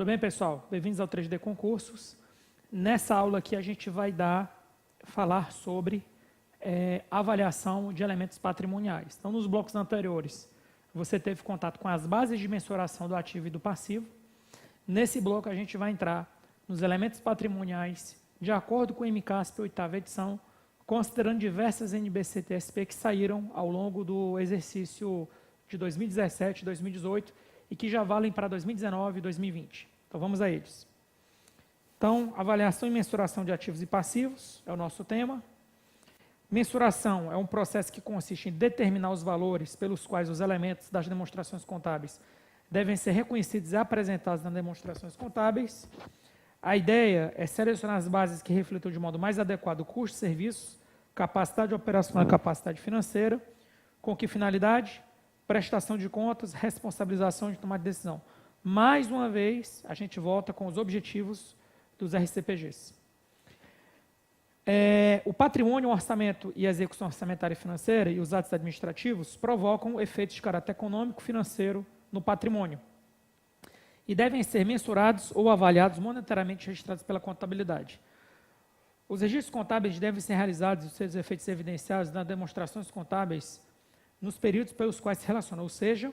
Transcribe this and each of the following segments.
bem, pessoal? Bem-vindos ao 3D Concursos. Nessa aula aqui a gente vai falar sobre avaliação de elementos patrimoniais. Então, nos blocos anteriores, você teve contato com as bases de mensuração do ativo e do passivo. Nesse bloco a gente vai entrar nos elementos patrimoniais, de acordo com o MCASP, 8ª edição, considerando diversas NBC-TSP que saíram ao longo do exercício de 2017 e 2018 e que já valem para 2019 e 2020. Então, vamos a eles. Então, avaliação e mensuração de ativos e passivos é o nosso tema. Mensuração é um processo que consiste em determinar os valores pelos quais os elementos das demonstrações contábeis devem ser reconhecidos e apresentados nas demonstrações contábeis. A ideia é selecionar as bases que reflitam de modo mais adequado o custo de serviços, capacidade operacional e capacidade financeira. Com que finalidade? Prestação de contas, responsabilização de tomada de decisão. Mais uma vez, a gente volta com os objetivos dos RCPGs. O patrimônio, o orçamento e a execução orçamentária e financeira e os atos administrativos provocam efeitos de caráter econômico e financeiro no patrimônio e devem ser mensurados ou avaliados monetariamente registrados pela contabilidade. Os registros contábeis devem ser realizados e os seus efeitos evidenciados nas demonstrações contábeis nos períodos pelos quais se relacionam, ou seja,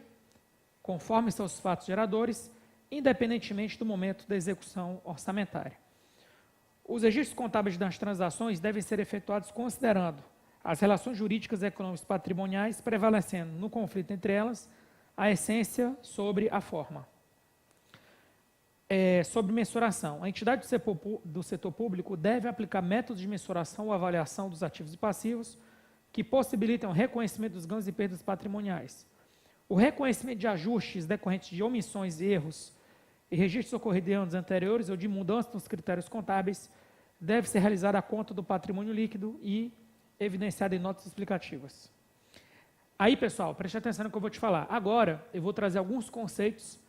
conforme seus fatos geradores, independentemente do momento da execução orçamentária. Os registros contábeis das transações devem ser efetuados considerando as relações jurídicas, econômicas e patrimoniais, prevalecendo no conflito entre elas a essência sobre a forma. Sobre mensuração. A entidade do setor público deve aplicar métodos de mensuração ou avaliação dos ativos e passivos que possibilitam o reconhecimento dos ganhos e perdas patrimoniais. O reconhecimento de ajustes decorrentes de omissões e erros e registros ocorridos em anos anteriores ou de mudança nos critérios contábeis deve ser realizado à conta do patrimônio líquido e evidenciado em notas explicativas. Aí, pessoal, preste atenção no que eu vou te falar. Agora, eu vou trazer alguns conceitos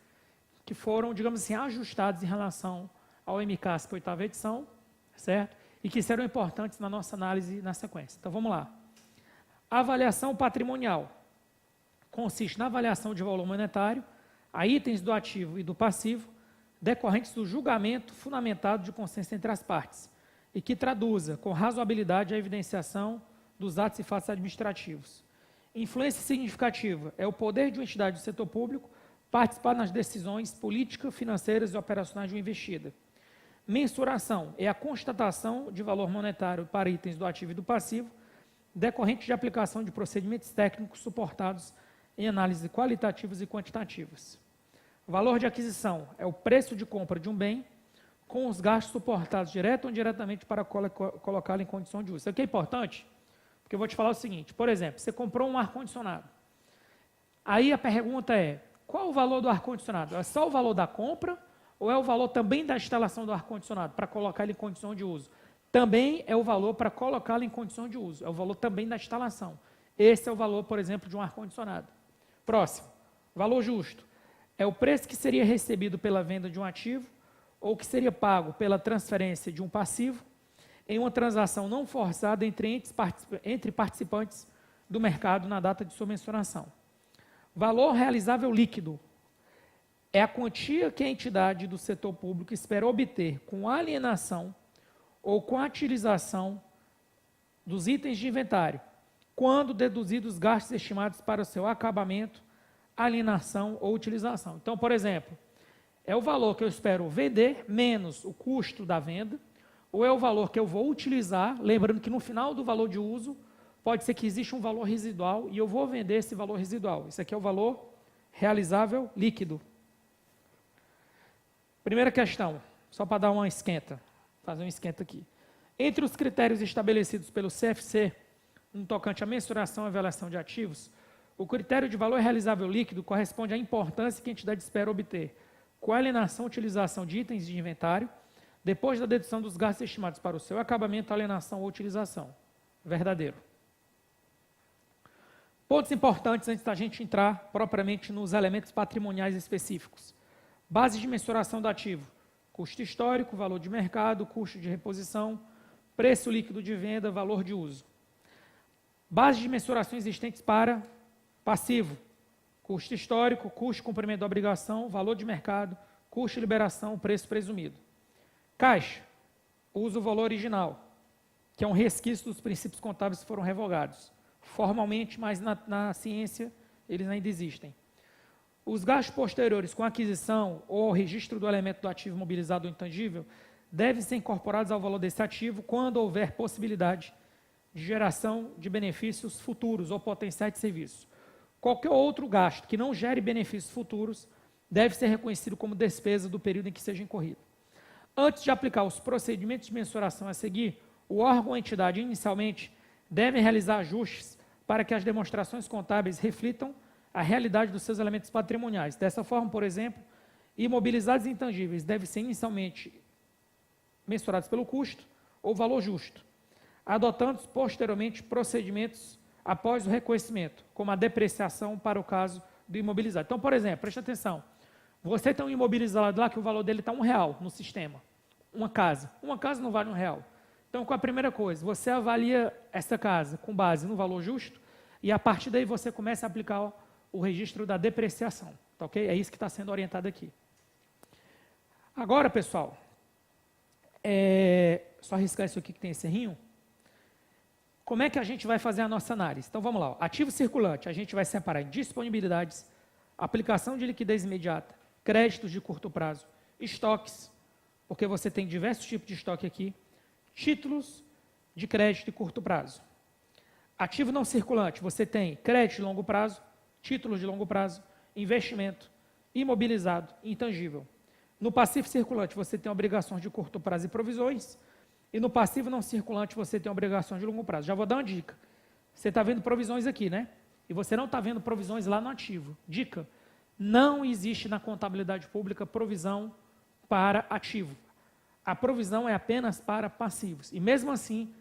que foram, digamos assim, ajustados em relação ao MCASP 8ª edição, certo? E que serão importantes na nossa análise na sequência. Então, vamos lá. A avaliação patrimonial consiste na avaliação de valor monetário a itens do ativo e do passivo decorrentes do julgamento fundamentado de consenso entre as partes e que traduza com razoabilidade a evidenciação dos atos e fatos administrativos. Influência significativa é o poder de uma entidade do setor público participar nas decisões políticas, financeiras e operacionais de uma investida. Mensuração é a constatação de valor monetário para itens do ativo e do passivo decorrente de aplicação de procedimentos técnicos suportados em análises qualitativas e quantitativas. Valor de aquisição é o preço de compra de um bem com os gastos suportados direto ou indiretamente para colocá-lo em condição de uso. Isso aqui é importante, porque eu vou te falar o seguinte, por exemplo, você comprou um ar-condicionado. Aí a pergunta é, qual o valor do ar-condicionado? É só o valor da compra ou é o valor também da instalação do ar-condicionado para colocar ele em condição de uso? Também é o valor para colocá-lo em condição de uso, é o valor também da instalação. Esse é o valor, por exemplo, de um ar-condicionado. Próximo, valor justo. É o preço que seria recebido pela venda de um ativo ou que seria pago pela transferência de um passivo em uma transação não forçada entre participantes do mercado na data de sua mensuração. Valor realizável líquido é a quantia que a entidade do setor público espera obter com alienação ou com a utilização dos itens de inventário, quando deduzidos os gastos estimados para o seu acabamento, alienação ou utilização. Então, por exemplo, é o valor que eu espero vender menos o custo da venda, ou é o valor que eu vou utilizar, lembrando que no final do valor de uso, pode ser que exista um valor residual e eu vou vender esse valor residual. Esse aqui é o valor realizável líquido. Primeira questão, só para dar uma esquenta, fazer um esquenta aqui. Entre os critérios estabelecidos pelo CFC, no tocante à mensuração e avaliação de ativos, o critério de valor realizável líquido corresponde à importância que a entidade espera obter com a alienação e utilização de itens de inventário, depois da dedução dos gastos estimados para o seu acabamento, alienação ou utilização. Verdadeiro. Pontos importantes antes da gente entrar propriamente nos elementos patrimoniais específicos. Bases de mensuração do ativo. Custo histórico, valor de mercado, custo de reposição, preço líquido de venda, valor de uso. Bases de mensuração existentes para passivo. Custo histórico, custo de cumprimento da obrigação, valor de mercado, custo de liberação, preço presumido. Caixa, usa o valor original, que é um resquício dos princípios contábeis que foram revogados. Formalmente, mas na ciência, eles ainda existem. Os gastos posteriores com aquisição ou registro do elemento do ativo imobilizado ou intangível devem ser incorporados ao valor desse ativo quando houver possibilidade de geração de benefícios futuros ou potenciais de serviço. Qualquer outro gasto que não gere benefícios futuros deve ser reconhecido como despesa do período em que seja incorrido. Antes de aplicar os procedimentos de mensuração a seguir, o órgão ou entidade inicialmente deve realizar ajustes para que as demonstrações contábeis reflitam a realidade dos seus elementos patrimoniais. Dessa forma, por exemplo, imobilizados e intangíveis devem ser inicialmente mensurados pelo custo ou valor justo, adotando posteriormente procedimentos após o reconhecimento, como a depreciação para o caso do imobilizado. Então, por exemplo, preste atenção, você tem um imobilizado lá que o valor dele está R$1 no sistema, uma casa não vale R$1. Então, com a primeira coisa, você avalia essa casa com base no valor justo e a partir daí você começa a aplicar o registro da depreciação, tá ok? É isso que está sendo orientado aqui. Agora, pessoal, só riscar isso aqui que tem esse errinho. Como é que a gente vai fazer a nossa análise? Então, vamos lá. Ó. Ativo circulante, a gente vai separar em disponibilidades, aplicação de liquidez imediata, créditos de curto prazo, estoques, porque você tem diversos tipos de estoque aqui, títulos de crédito de curto prazo. Ativo não circulante, você tem crédito de longo prazo, títulos de longo prazo, investimento, imobilizado, intangível. No passivo circulante, você tem obrigações de curto prazo e provisões, e no passivo não circulante, você tem obrigações de longo prazo. Já vou dar uma dica. Você está vendo provisões aqui, né? E você não está vendo provisões lá no ativo. Dica, não existe na contabilidade pública provisão para ativo. A provisão é apenas para passivos. E mesmo assim,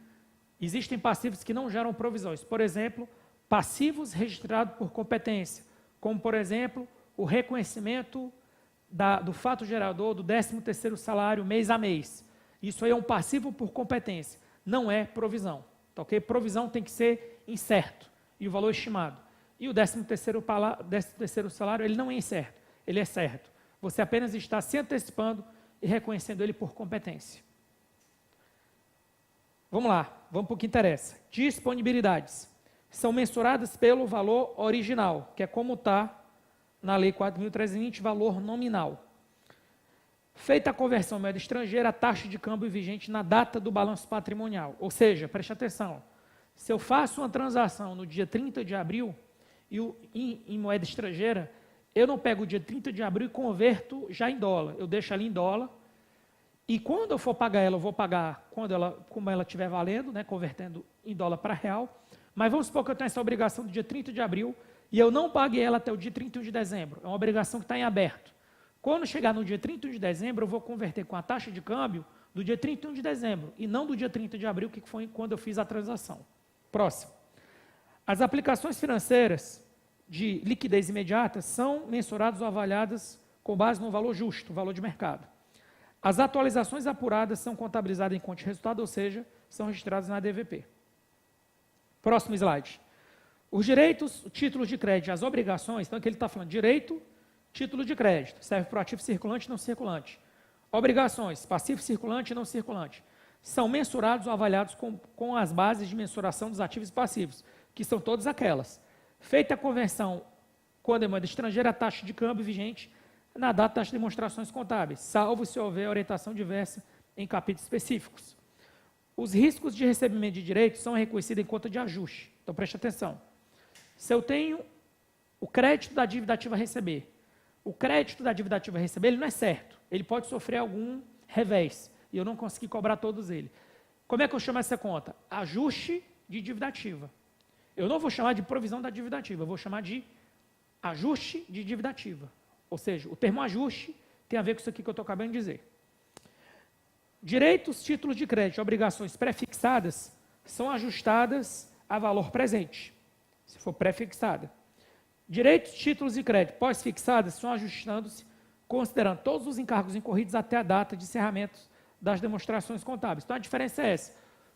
existem passivos que não geram provisões. Por exemplo, passivos registrados por competência, como, por exemplo, o reconhecimento do fato gerador do 13º salário mês a mês. Isso aí é um passivo por competência, não é provisão. Tá, okay? Provisão tem que ser incerto e o valor estimado. E o 13º salário, ele não é incerto, ele é certo. Você apenas está se antecipando e reconhecendo ele por competência. Vamos lá, vamos para o que interessa. Disponibilidades. São mensuradas pelo valor original, que é como está na Lei 4.320, valor nominal. Feita a conversão em moeda estrangeira, a taxa de câmbio vigente na data do balanço patrimonial. Ou seja, preste atenção, se eu faço uma transação no dia 30 de abril em moeda estrangeira, eu não pego o dia 30 de abril e converto já em dólar. Eu deixo ali em dólar e quando eu for pagar ela, eu vou pagar como ela estiver valendo, né, convertendo em dólar para real. Mas vamos supor que eu tenho essa obrigação do dia 30 de abril e eu não paguei ela até o dia 31 de dezembro. É uma obrigação que está em aberto. Quando chegar no dia 31 de dezembro, eu vou converter com a taxa de câmbio do dia 31 de dezembro e não do dia 30 de abril, que foi quando eu fiz a transação. Próximo. As aplicações financeiras de liquidez imediata são mensuradas ou avaliadas com base no valor justo, valor de mercado. As atualizações apuradas são contabilizadas em conta de resultado, ou seja, são registradas na DVP. Próximo slide. Os direitos, títulos de crédito, as obrigações, então aqui ele está falando direito, título de crédito, serve para o ativo circulante e não circulante. Obrigações, passivo circulante e não circulante, são mensurados ou avaliados com as bases de mensuração dos ativos e passivos, que são todas aquelas. Feita a conversão, quando é moeda estrangeira, a taxa de câmbio vigente na data das demonstrações contábeis, salvo se houver orientação diversa em capítulos específicos. Os riscos de recebimento de direitos são reconhecidos em conta de ajuste. Então, preste atenção. Se eu tenho o crédito da dívida ativa a receber, o crédito da dívida ativa a receber, ele não é certo. Ele pode sofrer algum revés e eu não consegui cobrar todos ele. Como é que eu chamo essa conta? Ajuste de dívida ativa. Eu não vou chamar de provisão da dívida ativa, eu vou chamar de ajuste de dívida ativa. Ou seja, o termo ajuste tem a ver com isso aqui que eu estou acabando de dizer. Direitos, títulos de crédito e obrigações pré-fixadas são ajustadas a valor presente, se for pré-fixada. Direitos, títulos de crédito pós-fixadas são ajustando-se considerando todos os encargos incorridos até a data de encerramento das demonstrações contábeis. Então, a diferença é essa.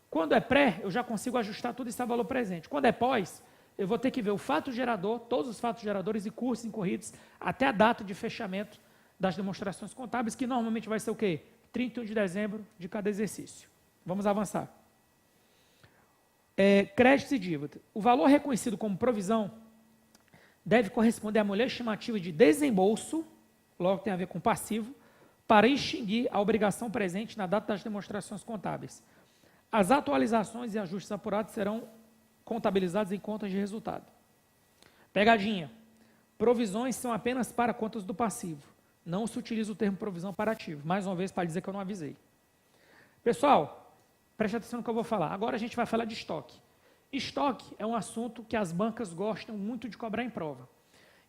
Quando é pré, eu já consigo ajustar tudo isso a valor presente. Quando é pós, eu vou ter que ver o fato gerador, todos os fatos geradores e custos incorridos até a data de fechamento das demonstrações contábeis, que normalmente vai ser o quê? 31 de dezembro de cada exercício. Vamos avançar. Créditos e dívida. O valor reconhecido como provisão deve corresponder à mulher estimativa de desembolso, logo tem a ver com passivo, para extinguir a obrigação presente na data das demonstrações contábeis. As atualizações e ajustes apurados serão contabilizados em contas de resultado. Pegadinha. Provisões são apenas para contas do passivo. Não se utiliza o termo provisão para ativo. Mais uma vez, para dizer que eu não avisei. Pessoal, preste atenção no que eu vou falar. Agora a gente vai falar de estoque. Estoque é um assunto que as bancas gostam muito de cobrar em prova.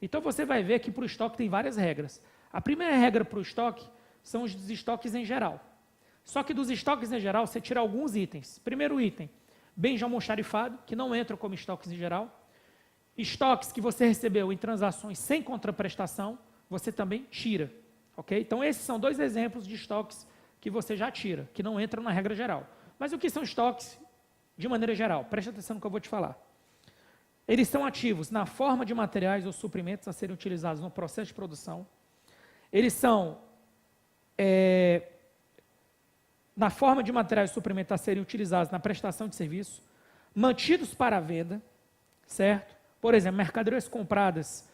Então você vai ver que para o estoque tem várias regras. A primeira regra para o estoque são os estoques em geral. Só que dos estoques em geral, você tira alguns itens. Primeiro item, bens de almoxarifado, que não entram como estoques em geral. Estoques que você recebeu em transações sem contraprestação, você também tira. Ok? Então esses são dois exemplos de estoques que você já tira, que não entram na regra geral. Mas o que são estoques de maneira geral? Preste atenção no que eu vou te falar. Eles são ativos na forma de materiais ou suprimentos a serem utilizados no processo de produção. Eles são na forma de materiais ou suprimentos a serem utilizados na prestação de serviço, mantidos para a venda, certo? Por exemplo, mercadorias compradas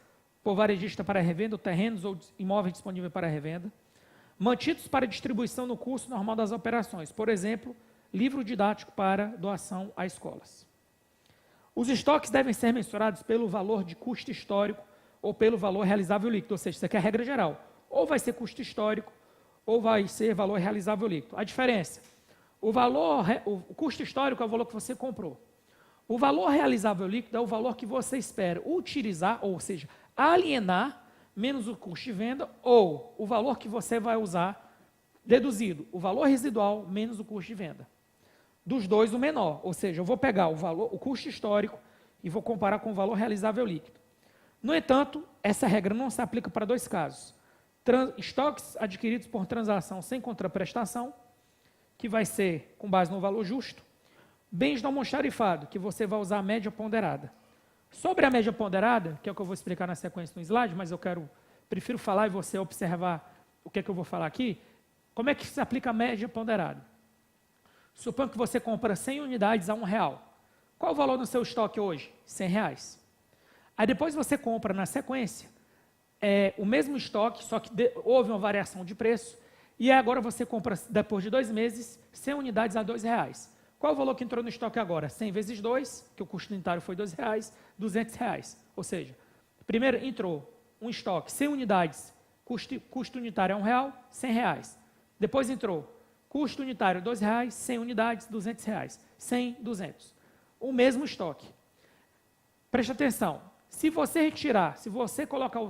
por varejista para revenda, ou terrenos ou imóveis disponíveis para revenda, mantidos para distribuição no curso normal das operações, por exemplo, livro didático para doação a escolas. Os estoques devem ser mensurados pelo valor de custo histórico ou pelo valor realizável líquido, ou seja, isso aqui é a regra geral. Ou vai ser custo histórico ou vai ser valor realizável líquido. A diferença, o custo histórico é o valor que você comprou. O valor realizável líquido é o valor que você espera utilizar, ou seja, alienar, menos o custo de venda, ou o valor que você vai usar, deduzido, o valor residual menos o custo de venda. Dos dois, o menor, ou seja, eu vou pegar o custo histórico e vou comparar com o valor realizável líquido. No entanto, essa regra não se aplica para dois casos. Estoques adquiridos por transação sem contraprestação, que vai ser com base no valor justo. Bens não almoxarifado, que você vai usar a média ponderada. Sobre a média ponderada, que é o que eu vou explicar na sequência no slide, mas prefiro falar e você observar o que é que eu vou falar aqui. Como é que se aplica a média ponderada? Suponha que você compra 100 unidades a R$1. Qual o valor do seu estoque hoje? R$100. Aí depois você compra na sequência o mesmo estoque, só que houve uma variação de preço, e agora você compra, depois de 2 meses, 100 unidades a R$2. Qual o valor que entrou no estoque agora? 100 vezes 2, que o custo unitário foi R$2, R$200. Ou seja, primeiro entrou um estoque, 100 unidades, custo unitário é R$1, R$100. Depois entrou custo unitário R$2, 100 unidades, R$200. 100, 200. O mesmo estoque. Preste atenção. Se você colocar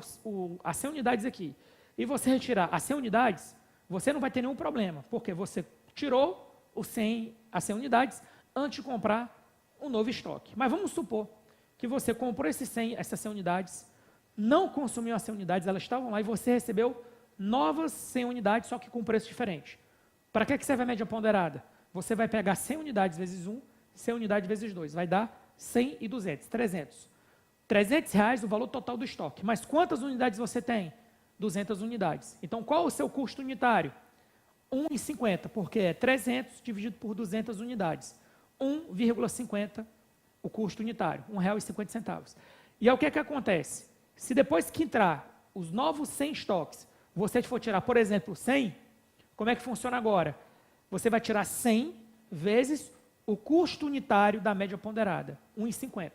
as 100 unidades aqui e você retirar as 100 unidades, você não vai ter nenhum problema, porque você tirou as 100 unidades antes de comprar um novo estoque. Mas vamos supor que você comprou essas 100 unidades, não consumiu as 100 unidades, elas estavam lá e você recebeu novas 100 unidades, só que com preço diferente. Para que serve a média ponderada? Você vai pegar 100 unidades vezes 1, 100 unidades vezes 2, vai dar 100 e 200, 300. R$300 o valor total do estoque. Mas quantas unidades você tem? 200 unidades. Então, qual o seu custo unitário? 1,50, porque é 300 dividido por 200 unidades. 1,50 o custo unitário, R$1,50. E aí o que acontece? Se depois que entrar os novos 100 estoques, você for tirar, por exemplo, 100, como é que funciona agora? Você vai tirar 100 vezes o custo unitário da média ponderada, 1,50.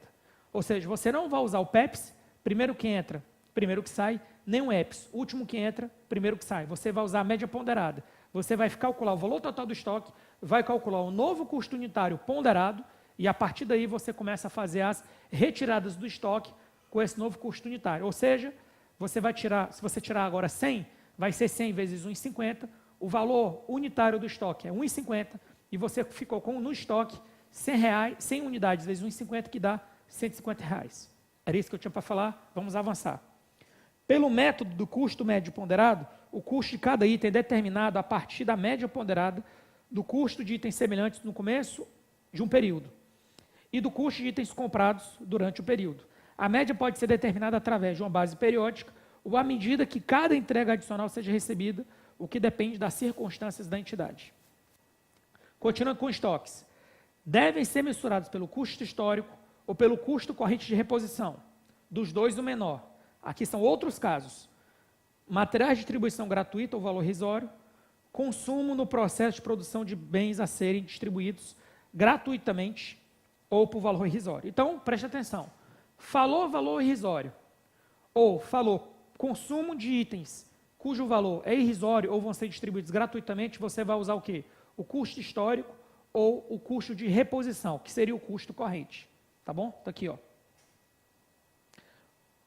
Ou seja, você não vai usar o PEPS, primeiro que entra, primeiro que sai, nem o EPS, último que entra, primeiro que sai. Você vai usar a média ponderada. Você vai calcular o valor total do estoque, vai calcular o novo custo unitário ponderado, e a partir daí você começa a fazer as retiradas do estoque com esse novo custo unitário. Ou seja, você vai tirar, se você tirar agora 100, vai ser 100 vezes 1,50, o valor unitário do estoque é 1,50, e você ficou com no estoque 100 unidades vezes 1,50, que dá R$150. Era isso que eu tinha para falar, vamos avançar. Pelo método do custo médio ponderado, o custo de cada item é determinado a partir da média ponderada do custo de itens semelhantes no começo de um período e do custo de itens comprados durante o período. A média pode ser determinada através de uma base periódica ou à medida que cada entrega adicional seja recebida, o que depende das circunstâncias da entidade. Continuando com estoques. Devem ser mensurados pelo custo histórico ou pelo custo corrente de reposição. Dos dois, o menor. Aqui são outros casos. Materiais de distribuição gratuita ou valor irrisório, consumo no processo de produção de bens a serem distribuídos gratuitamente ou por valor irrisório. Então, preste atenção. Falou valor irrisório ou falou consumo de itens cujo valor é irrisório ou vão ser distribuídos gratuitamente, você vai usar o quê? O custo histórico ou o custo de reposição, que seria o custo corrente. Tá bom? Está aqui, ó.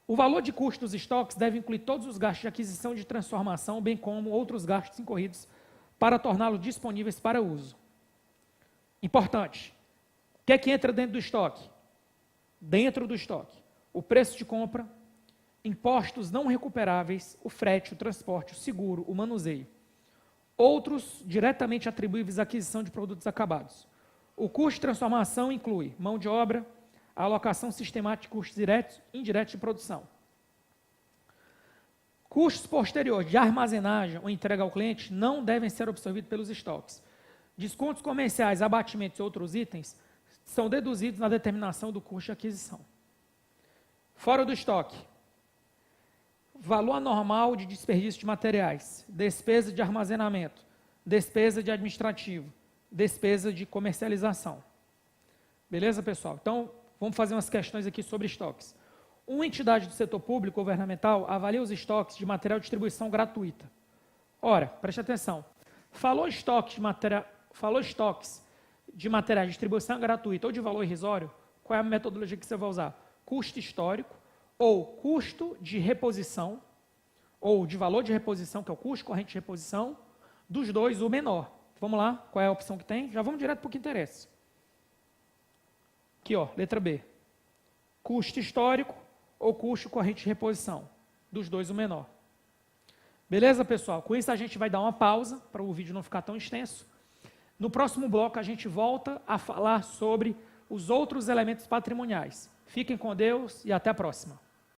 O valor de custo dos estoques deve incluir todos os gastos de aquisição e de transformação, bem como outros gastos incorridos para torná-los disponíveis para uso. Importante. O que entra dentro do estoque? Dentro do estoque. O preço de compra, impostos não recuperáveis, o frete, o transporte, o seguro, o manuseio. Outros diretamente atribuíveis à aquisição de produtos acabados. O custo de transformação inclui mão de obra, a alocação sistemática de custos diretos e indiretos de produção. Custos posteriores de armazenagem ou entrega ao cliente não devem ser absorvidos pelos estoques. Descontos comerciais, abatimentos e outros itens são deduzidos na determinação do custo de aquisição. Fora do estoque. Valor anormal de desperdício de materiais, despesa de armazenamento, despesa de administrativo, despesa de comercialização. Beleza, pessoal? Então, vamos fazer umas questões aqui sobre estoques. Uma entidade do setor público governamental avalia os estoques de material de distribuição gratuita. Ora, preste atenção. Falou estoques de materiais de distribuição gratuita ou de valor irrisório, qual é a metodologia que você vai usar? Custo histórico ou custo de reposição, ou de valor de reposição, que é o custo corrente de reposição, dos dois, o menor. Vamos lá, qual é a opção que tem? Já vamos direto para o que interessa. Aqui, ó, letra B. Custo histórico ou custo corrente de reposição. Dos dois, o menor. Beleza, pessoal? Com isso, a gente vai dar uma pausa, para o vídeo não ficar tão extenso. No próximo bloco, a gente volta a falar sobre os outros elementos patrimoniais. Fiquem com Deus e até a próxima.